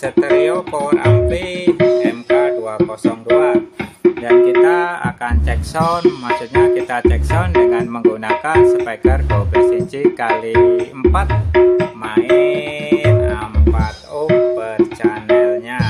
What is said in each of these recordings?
stereo power ampli MK202, dan kita akan cek sound, maksudnya kita cek sound dengan menggunakan speaker 12 inci kali 4, main 4 ohm per channelnya.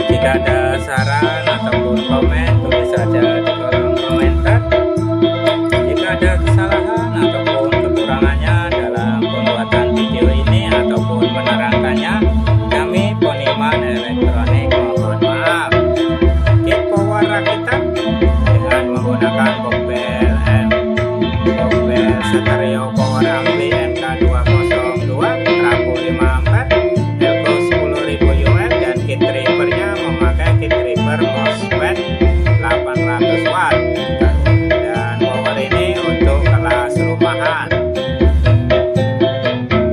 Jika ada saran ataupun komen, tulis saja di kolom komentar. Jika ada kesalahan ataupun kekurangannya dalam pembuatan video ini ataupun menerangkannya, kami Poniman Elektronik mohon maaf. Kit power rakitan dengan menggunakan Bobel stereo power ampli MK202 trafo 5 ampere, elko 10.000 UF, dan kit triggernya memakai kit trigger MOSFET 800 watt, dan power ini untuk kelas rumahan.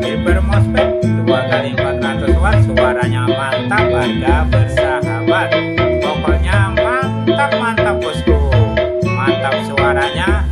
Trigger MOSFET 2x400 watt, suaranya mantap, harga bersahabat. Pokoknya mantap bosku, mantap suaranya,